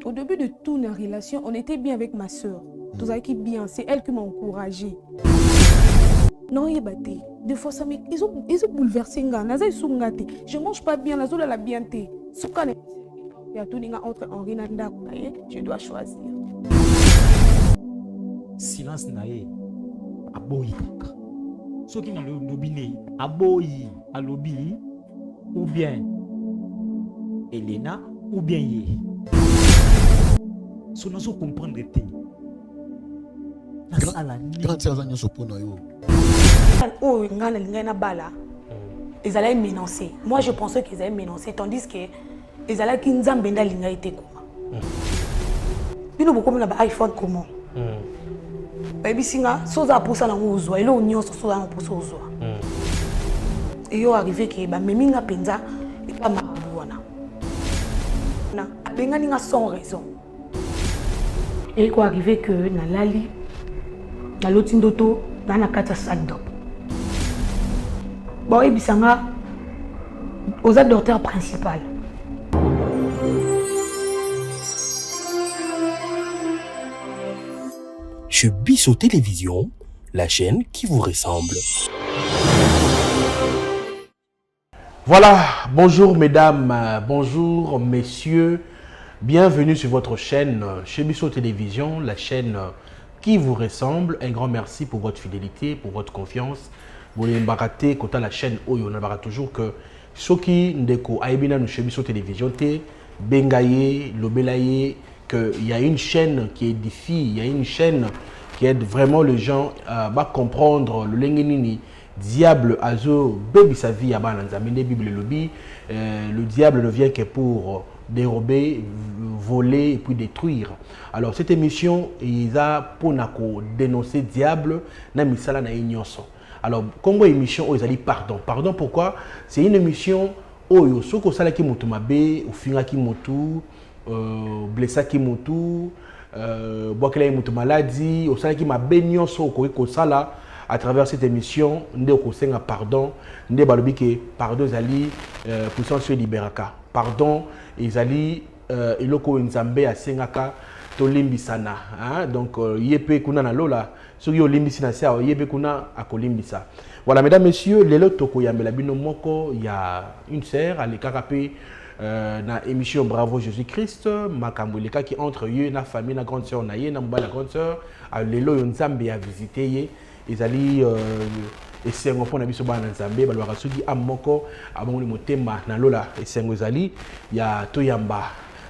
Au début de toute la relation, on était bien avec ma soeur. Tout ça qui bien, c'est elle qui m'a encouragée. Non, il batté. Des fois, ça ils ont bouleversé. Je mange pas bien, la bien. Entre Henri Nanda, je dois choisir. Silence nae, aboyi. Ce qui n'a le lobby, aboyi, à lobby, ou bien Elena, ou bien Ye. Ce n'est pas comprendre les thèmes. Quand c'est un sopono yo. Oh, ils allaient menacer. Moi, je pensais qu'ils allaient menacer, tandis que ils allaient qu'ils n'zambenda linga était comment. Ils n'ont pas comme iPhone comment. Baby singa, soza poussa na ngozwa, elo onyo soza na poussa ozwa. Et yo arrivé que ba meminga penza et pas mabuana. Na benga ninga sans raison. Et quoi arrivé que na lali na lotindoto na kata sac d'op. Bon et bisanga aux docteur principal. Chez Bisso Télévision, la chaîne qui vous ressemble. Voilà, bonjour mesdames, bonjour messieurs, bienvenue sur votre chaîne chez Bisso Télévision, la chaîne qui vous ressemble. Un grand merci pour votre fidélité, pour votre confiance. Vous n'avez pas raté quand la chaîne Oyo, on a toujours que ceux qui ndeko aibina nous chez Bisso Télévision, te bengaye, lobelaye, qu'il y a une chaîne qui édifie, il y a une chaîne qui aide vraiment les gens à comprendre le lengenini. Diable azo baby sa vie à Bananzamine Bible lobby. Le diable ne vient que pour dérober, voler et puis détruire. Alors cette émission, il a pour dénoncer diable na misala na ignonso. Alors comme émission ils a dit pardon. Pardon pourquoi? C'est une émission oyo soko sala ki mutu mabe, ufinga ki mutu, blessa ki mutu, boakela ki mutu maladie, au sala ki mabe nyonso ko sala. À travers cette émission, nous avons pardon, nous avons dit pardon, Zali, puissance libéraka. Pardon, Zali, iloko nzambe a sengaka to limbisana. Donc, yepe kuna na lola, so yo limbisina sa, yepe kuna akolimbisa. Voilà, mesdames, messieurs, lelo toko yambela bino moko, il y a une sœur, elle est carapé na émission Bravo Jésus-Christ, makambuleka qui entre eux, na famille, na grande sœur, na ye, na mbala grande sœur, lelo nzambe a visité ye. Ils allaient essayer de faire des bana nzambe balwa soki amoko abongoli motema na lola esengo ezali ya toyamba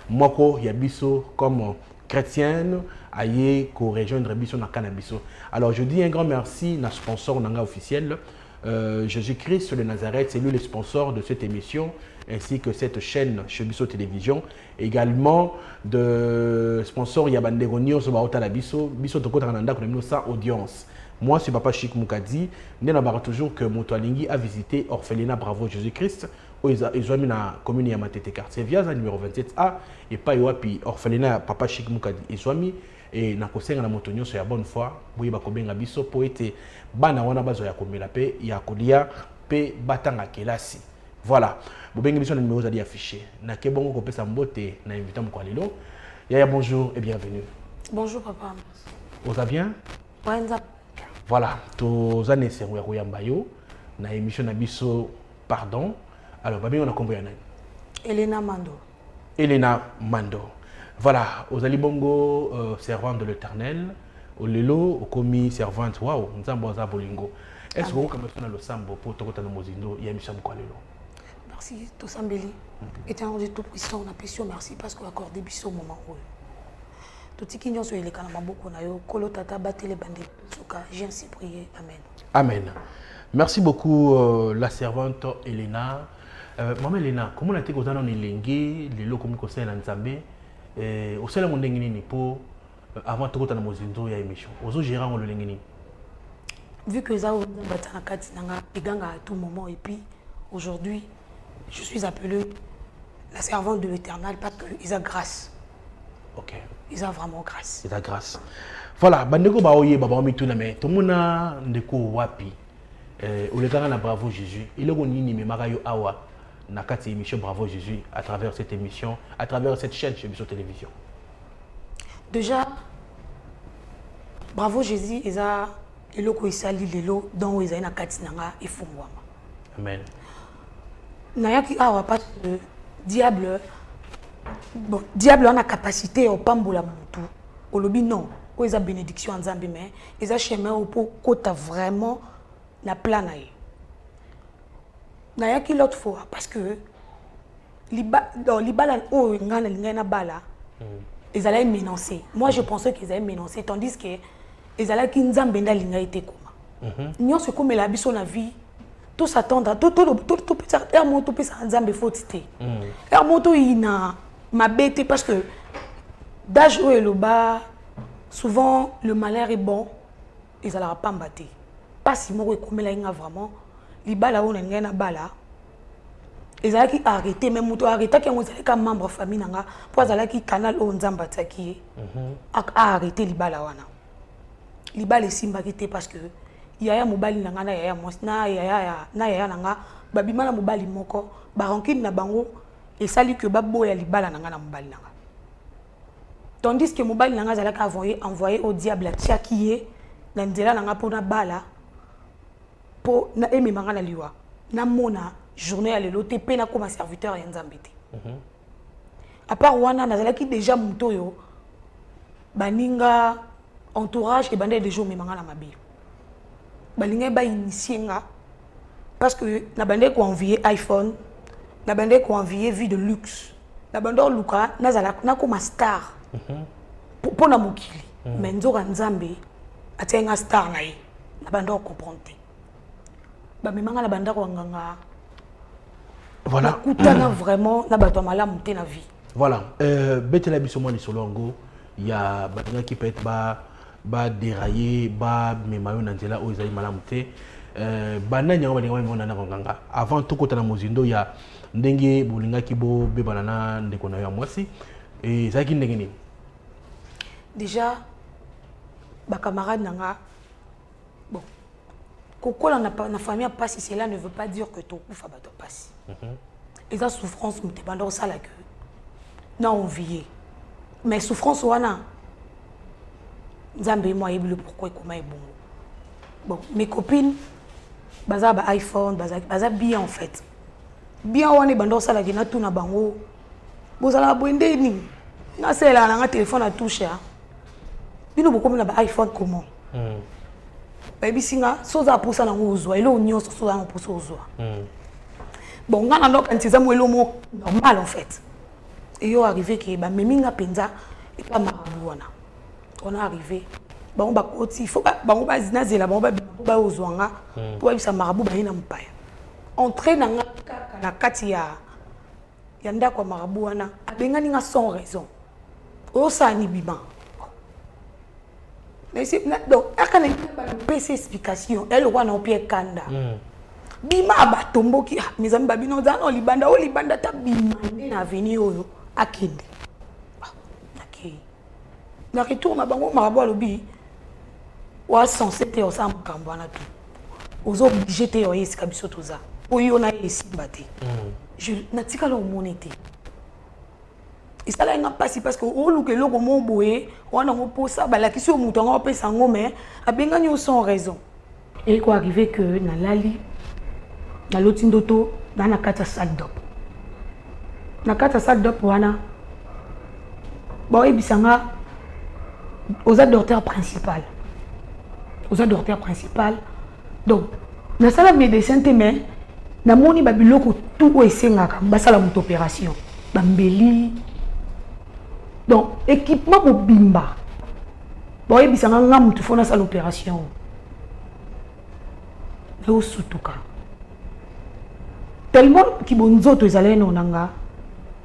moko ya biso comme chrétienne aye ko rejoindre biso na canabiso. Alors je dis un grand merci na sponsor nanga officiel Jésus-Christ de Nazareth, c'est lui le sponsor de cette émission ainsi que cette chaîne chez Bisso Télévision. Également de sponsor Yabandego Nyonso ba otala biso biso tokota kananda ko na sa audience. Moi, c'est Papa Chic Moukadi. Nous avons toujours que Motoalingi a visité Orphelinat Bravo Jésus-Christ. Ils ont mis la commune de Yamatétéka. C'est via le numéro 27A et pas Yoapi Orphelinat Papa Chic Moukadi. Ils ont mis et na kosenga na motonyo sur la bonne foi. Oui, bakobenga biso po ete bana wana bazo ya komela pe ya kolia pe batanga kelasi. Voilà. Bobenga biso na numéro zali affiché. Na kebongo ko pesa mbote na invité mo kwalelo. Yaya bonjour et bienvenue. Bonjour papa. Vous allez bien? Voilà, tous les années, c'est na émission Nabiso Pardon. Alors, on a combien d'années? Elena Mando. Elena Mando. Voilà, aux Alibongo, servante de l'Éternel. Au Lelo, au commis servante. Waouh, nous avons un bolingo. Est-ce que vous avez le sambo pour te retrouver dans Mozindo? Il y a Michel Moukalelo. Merci, Tossambeli. Éternel Dieu Tout-Puissant, on a péché, merci parce que vous accordez biso au moment où. J'ai ainsi prié. Amen. Amen. Merci beaucoup, la servante Elena. Maman Elena, comment a-t-il que vous avez les les locaux comme ça dans Nzambe? Au sein de mon dengue pour avant de faire Mozindo ya émission. Aux gérants le dengue. Vu que ça à tout moment et puis aujourd'hui, je suis appelée la servante de l'Éternel parce qu'ils ont grâce. Ok. Ils ont vraiment grâce. Ils ont grâce. Voilà, bandeko baoye baba mituna mais tout mona ndeko wapi. Au lega na Bravo Jésus. Il est nini me marayo awa na kati émission Bravo Jésus à travers cette émission, à travers cette chaîne chez Bisso Télévision. Déjà, bravo Jésus, ils ont eloko isali lelo donc ils ont na kati nanga efungwama. Amen. Nayaki awa parce que diable a la capacité au pambola mutu. Olobi non, ils ont bénédiction en Nzambe mais ils ont chemin pour kota vraiment na plan na ye. Nayaki l'autre fois parce que libala oh ngana lingana bala. Ils allaient menacer. Moi, je pensais qu'ils allaient menacer, tandis que ils allaient qu'ils n'zambenda linga été comme. Nous c'est comme la biso na vie. Tout s'attendre, tout peut mon tout peut s'enzambe faut titer. Mon tout il na ma bête parce que d'âge où est le bas, souvent le malheur est bon, ils allaient pas m'battre. Pas si moi comme la inga vraiment, les bala on a na bala. Ils allaient arrêter même moto arrêter qu'ils ont comme membre famille nanga pour allaient qui canal au nzamba taki arrêter les bala wana les bala simba qui parce que yaya mobali nanga na yaya mos na yaya nanga babima na mobali moko baronkine na bango et sali que babo ya libala nanga na mobali nanga tandis que mobali nanga allaient envoyer au diable à tiakié na nzela nanga pour na bala pour na emi manga na liwa na mona journée à l'élote pena comme serviteur et nzambete. À part wana nazalaki déjà mutoyo baninga entourage et bandé des jours memanga na mabi. Balinga ba initienga parce que na bandé ko envier iPhone, na bandé ko envier vie de luxe. Na bandor luka nazala na comme star. Pour na mokili. Mais nzoka nzambe atenga star na ye. Na bandor comprendre. Ba memanga na bandako nganga. Voilà. Vraiment, na bato malamu te na vie. Voilà. Betela biso mo ni solongo, il y a batinga qui peut être ba dérailler, ba memayo na nzela o ezali malamu te. Bana nyanga balinga mona na nganga. Avant tout kota na mozindo ya ndenge bolinga ki bo bebana na ndeko na ya mwasi. Et ça qui ndenge ni. Déjà ba camarade nanga bon. Kokola na famille passe cela ne veut pas dire que tout kufa bato passe. Et ça souffrance me dépend ça la que non envié. Mais souffrance wana Nzambe moi le pourquoi et comment est bon. Bon, mes copines baza ba iPhone, baza bien en fait. Bien on est bando ça la que na tout na bango. Bozala bwende ni. Na cela na téléphone à toucher. Bino beaucoup na ba iPhone comment? Baby singa soza pour ça na ngozwa elo nyoso soza na pour soza. Bon, on a donc un petit normal en fait. Et il est arrivé que bah meminga penza et pas marabouana. On est arrivé. Bah on va côté, il faut bah on va zinazela, bah on va ozwanga pour ça marabou bah ina mpaya. Entrer dans la katia yanda kwa marabouana, abenga ninga sans raison. Osa ni bima. Mais c'est donc akana pas explication, elle wa na pied kanda. Bima abatombo ki mes amis babino za no libanda ta bima na avenue oyo akende. OK. Na retour na bango marabo lobi wa censé te o sam kambo na tout. Ozo obligé te o yesi kabiso toza. Oyo na yesi baté. Je natika lo monete. Et ça là n'a pas si parce que o luke loko mo boye wana mo posa bala ki so mutonga o pesa ngome abenga nyo sans raison. Et quoi arrivé que na lali na lotindoto dans la carte salle d'op. Na carte salle d'op wana. Bon et bisanga aux docteur principal. Aux docteur principal. Donc na sala médecin te mais na moni babiloko tout esengaka basala moto opération. Bambeli. Donc équipement pour bimba. Bon et bisanga ngam tu fona sala opération. Au sutuka. Tellement qui bonzo to ezalé nonanga,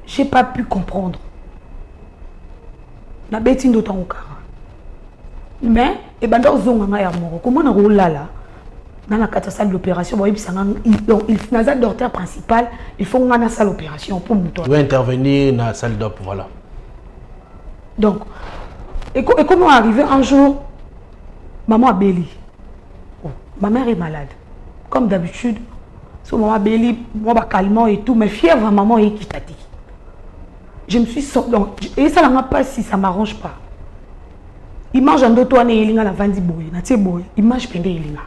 j'ai pas pu comprendre. Na beti ndo tankara. Mais et bando zonga ya moko. Comment na rolala dans la salle d'opération boy bisanga donc il n'a docteur principal, il faut ngana salle d'opération pour muto. Tu vas intervenir dans la salle d'op voilà. Donc et comment arriver un jour maman a béli. Oh, ma mère est malade. Comme d'habitude. So maman béli, moi bah calmant et tout, mais fièvre maman est quittati. Je me suis sorti donc et ça n'a pas si ça m'arrange pas. image en doto ane elinga na vandi boye na tie boye image pende elinga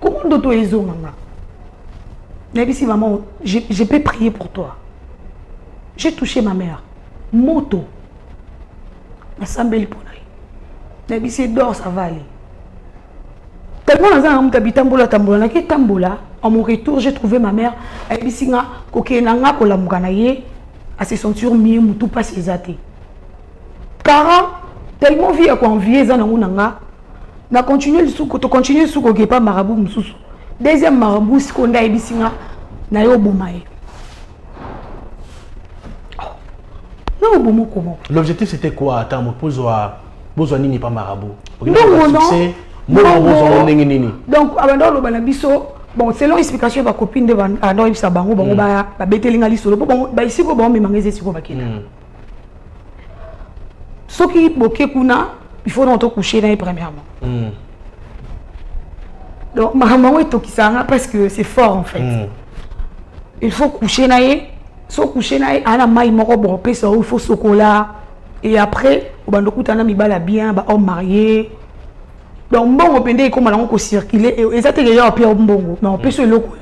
comment doto ezonganga na bisi maman je peux prier pour toi j'ai touché ma mère moto na sambeli ponai na bisi dors ça va aller tellement dans un tambola tambola na ki tambola en mon retour j'ai trouvé ma mère na bisi nga kokenanga kola mukana ye à ses ceintures mieux mutu pas ses athées car tellement vie à convier ça na na continuer le sou to continuer sou ko pas marabout mususu deuxième marabout ce qu'on a ebisinga na yo bomae non bomo comment l'objectif c'était quoi attends me pose besoin nini pas marabout donc abando lo bana biso bon selon explication ba copine de ando ibisa bango bango ba betelinga lisolo bon ba isiko ba memangeze siko bakena soki boke kuna il faut rentrer coucher là premièrement donc maman est tokisanga parce que c'est fort en fait il faut coucher là so coucher là ana mai moko bon pesa il faut sokola et après au bando kutana mibala bien ba homme marié donc bon opende comme on ko circuler et ça te déjà au pire mbongo mais on peut se loko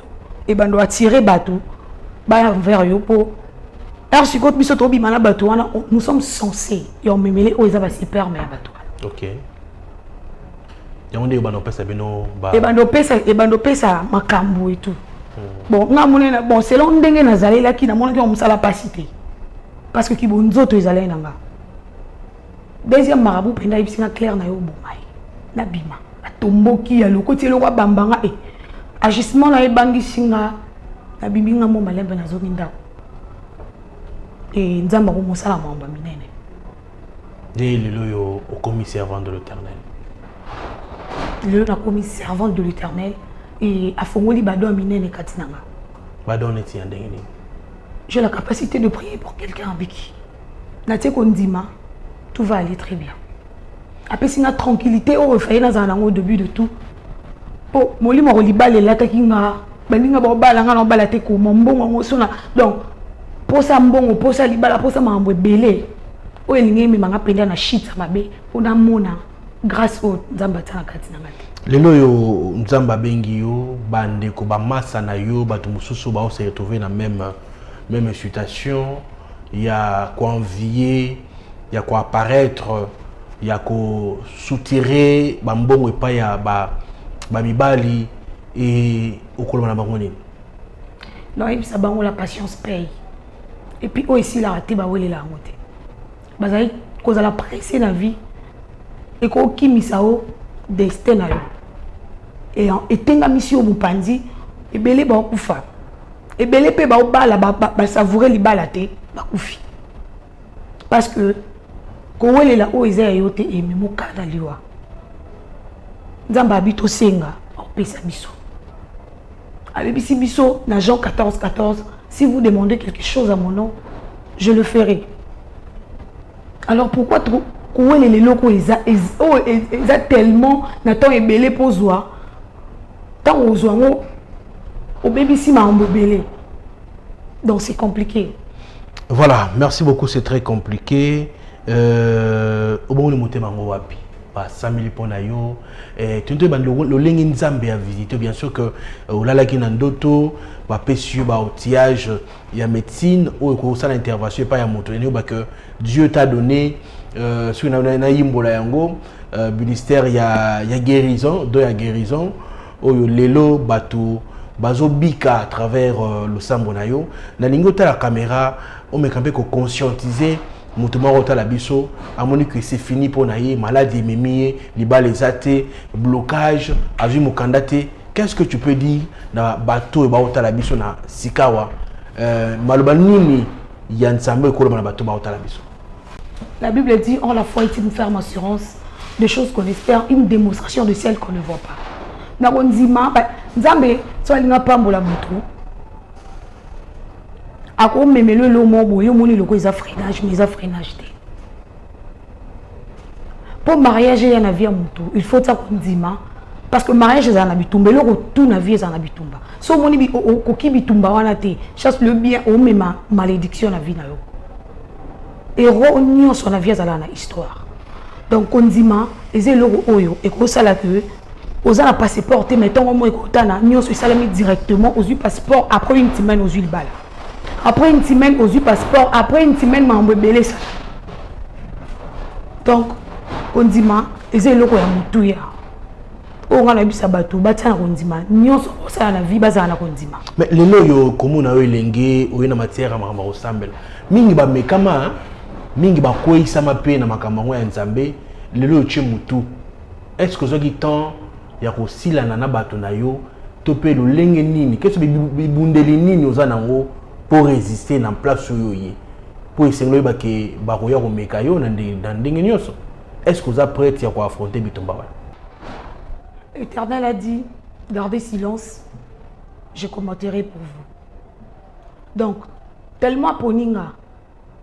et bando attirer bateau ba vers yo po alors si côté biso to bi mana bateau nous sommes censés et on memele o ezaba super mais bateau OK yango bando pesa bino ba et bando pesa makambo et tout bon nga monena bon selon ndenge nazali la ki na mona ki on musala pasité parce que ki bonzoto ezali nanga deuxième marabout penda ibsinga clair na yo bomai na bima atomboki ya lokoti eloko bambanga agissement na ebangi singa na bimbinga mo malembe na zoki ndako et nzamba ko mosala mamba minene dès lelo yo au commissaire servant de l'Éternel le na commis servant de l'Éternel et a fongoli bado minene katinanga bado neti ndengeni j'ai la capacité de prier pour quelqu'un avec qui na te kondima tout va aller très bien. Après, c'est une tranquillité au refait au début de tout. Oh, molimo rolibale la takinga, baninga balanga na balate ko mbongo ngosona. Donc, pour ça mbongo, pour ça libala, pour ça mambo belé. O elingi mi manga penda na shit mabe, ona mona grâce au nzamba tana katina ngati. Lelo yo nzamba bengi yo bande ko ba massa na yo batu mususu ba se retrouver na même situation, il y a quoi envier, il y a quoi apparaître, il y a quoi soutirer bambongo et pas ya ba mibali et au colon na bango nini. Non, et ça bango la patience paye. Et puis aussi la raté ba wele la ngote. Bazai cause la pressé na vie et ko kimisao destin na yo. Et tenga mission mupandi et belé ba kufa. Et belé pe ba bala ba savourer li bala te ba kufi. Parce que quand on est là où ils ont été aimés, mon cas d'aliwa. Nzamba habite au Senga, au Pesa Bisso. Avec Bissi Bisso, dans Jean 14, si vous demandez quelque chose à mon nom, je le ferai. Alors pourquoi trop quand on est les locaux, ils ont tellement n'attend ébélé pour soi. Tant aux oiseaux, au bébé si m'a embobélé. Donc c'est compliqué. Voilà, merci beaucoup, c'est très compliqué. Au bon moment mango wapi pas 5000 pona yo tu te ban le lengi nzambe à visiter bien sûr que olala ki nandoto ba pesio ba outillage ya médecine ou ko ça l'intervention pas ya moto ni ba que Dieu t'a donné sur na yimbola yango ministère ya guérison do ya guérison oyo lelo batu bazo bika à travers le sambo na yo na lingota la caméra on me camper ko conscientiser Moutouma Rota la biso, à mon que c'est fini pour naïe, maladie, mimi, liba les athées, blocage, avis mokandate. Qu'est-ce que tu peux dire dans bateau et baota la biso na Sikawa? Malobanini, yansambe et koloma na bateau baota la biso. La Bible dit, en la foi est une ferme assurance des choses qu'on espère, une démonstration de celles qu'on ne voit pas. Nakondima, nzambe, soit l'inga pambola mutu. Ako memelo lo mobo yo moni loko isa freinage mais isa freinage te. Pour mariage ya na vie mutu, il faut ça kondima parce que mariage za na bitumba lo tout na vie za na bitumba. So moni bi ko ki bitumba wana te, chasse le bien o mema malédiction na vie na yo. Héros nyo son na vie za na histoire. Donc kondima eza eloko oyo ekosala que oza na passeport te mais ntongo mo ekotana nyonso esalami directement ozwi passeport après une semaine ozwi libala après une semaine ozwi passeport après une semaine mambo ebele esala donc kondima eza eloko ya motuya oyo nga na yebisa bato batia na kondima nyonso osala na vie bazala na kondima. Mais lelo oyo komona oyo elenge oyo na matière ya makambo akosambela mingi bamekama mingi bakweyisama mpe na makambo yango ya nzambe lelo oyo tie motu est-ce que ozwaki temps ya kosilana na bato na yo to mpe lolenge nini kesi bibundeli nini oza nango mpo résister na place oyo ye mpo esengeli oyebake bakoya komeka yo na ndenge nyonso est-ce que oza prête ya koaffronter bitumba wana? L'Éternel a dit, gardez silence, je commenterai pour vous. Donc, tellement poninga,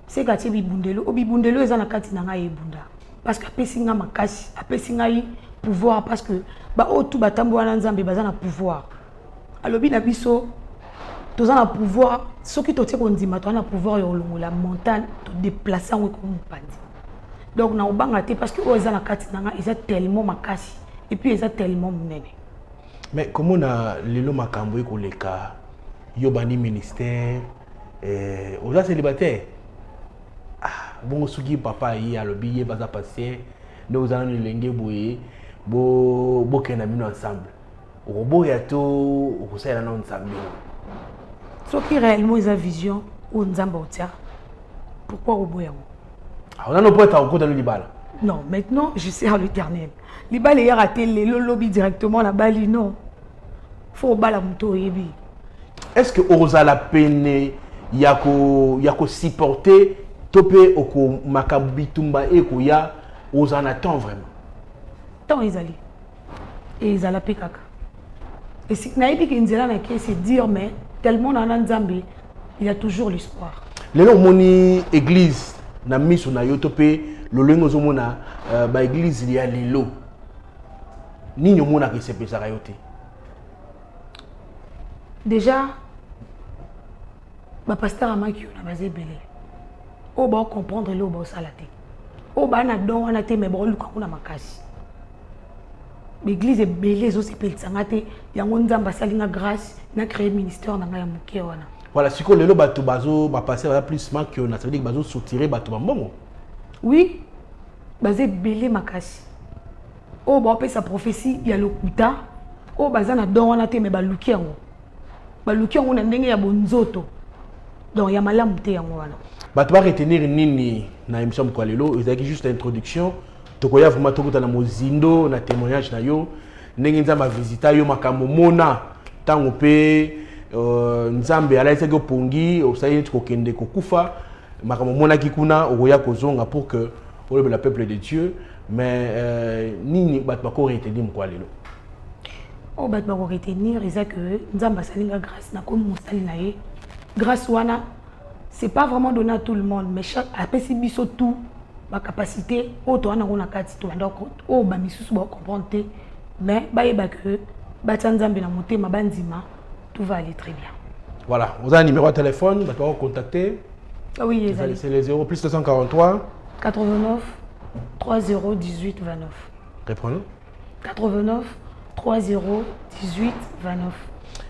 c'est que tu bibundelo, o bibundelo ezana kati na ngai ebunda. Parce que apesinga makasi, apesinga yi pouvoir parce que ba o tout batambo wana nzambe bazana pouvoir. Alobi na biso tozana pouvoir, soki totie kondima tozana pouvoir yo longola montagne to déplacer ngo ko mupandi. Donc na obanga te parce que o ezana kati na ngai eza tellement makasi. Et puis, ils sont tellement monnaie. Mais comment on a le makambo ekoleka yobani ministère aux célibataires bon suki papa yi alobi ye baza patient nous allons lenge boye bo kena mino ensemble robo ya to okosala na ensemble ce qui réellement est la vision ou nzamba otia pourquoi robo ya on a no poeta okota no libala. Non, maintenant je sers l'Éternel. Les balles hier raté le lobby directement la balle non. Faut bala muto yebi. Est-ce que oza la peine yako supporter topé oko makabitumba eko ya oza na temps vraiment. Tant ils allaient. Et ils allaient kaka. Et si naïbi kinzela na ke c'est dire mais tellement dans Nzambe, il y a toujours l'espoir. Lelo moni église na miso na yo topé lolengo zomona ba église ya lelo. Nini omona ke sepesa yote. Déjà ba pasteur amaki na bazé belé. O ba comprendre le ba salate. O ba na don wana te me ba luka kuna makasi. L'église est belé zo sepeltsanga te yango nzamba salinga grâce na créer ministère na nga ya muke wana. Voilà, si ko lelo bato bazo ba passer plus makio na ça veut dire bazo soutirer bato bambongo. Oui, bazé belé makasi. O ba pe sa prophétie ya lokuta. O bazana don wana te me ba luki yango. Ba luki yango na ndenge ya bonzoto. Donc ya malamu te yango wana. Bato ba retenir nini na émission kwa lelo, ezaki juste introduction. Tokoya vraiment tokuta na mozindo na témoignage na yo. Ndenge nzamba visita yo makambo mona tango pe nzambe ala eseki opongi osayi kokende kokufa makambo mona kikuna okoya kozonga pour que le peuple de Dieu mais nini bat bako retenir mko lelo. O bat bako retenir eza que nzamba salinga grâce na comme mosali na ye. Grâce wana c'est pas vraiment donné à tout le monde mais chaque apesi biso tout ma capacité auto wana ngona kati to ndako o ba misusu ba comprendre mais ba yeba que ba tsanzambe na motema bandima tout va aller très bien. Voilà, vous avez un numéro de téléphone, vous pouvez contacter. Ah oui, c'est les 0 plus 243 89 30 18 29. Reprenons. 89 30 18 29.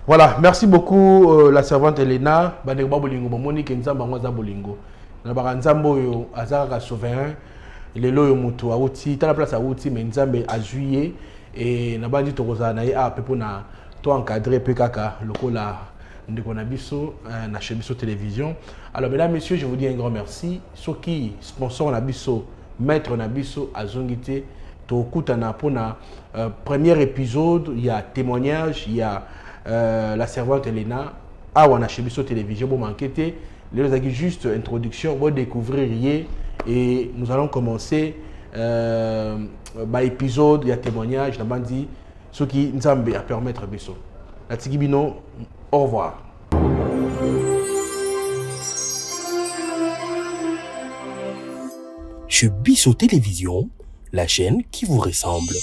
Voilà, merci beaucoup la servante Elena. Banegba bolingo Monique Nzamba ngwaza bolingo. Na ba nzambo yo azaka souverain. Lelo yo mutu auti, ta la place auti mais nzambe a juillet et na bandi tokoza na ye a pepo na to encadré pekaka lokola ndeko na biso na Chebiso télévision. Alors mesdames messieurs, je vous dis un grand merci. Soki sponsor na biso, maître na biso azongité to kutana pona premier épisode, il y a témoignage, il y a la servante Elena awa na Chebiso télévision bon enquêter les autres juste introduction vous découvrir et nous allons commencer par épisode il y a témoignage na bandi ce qui nzambe à permettre biso la tigibino au revoir. Chebiso télévision, la chaîne qui vous ressemble.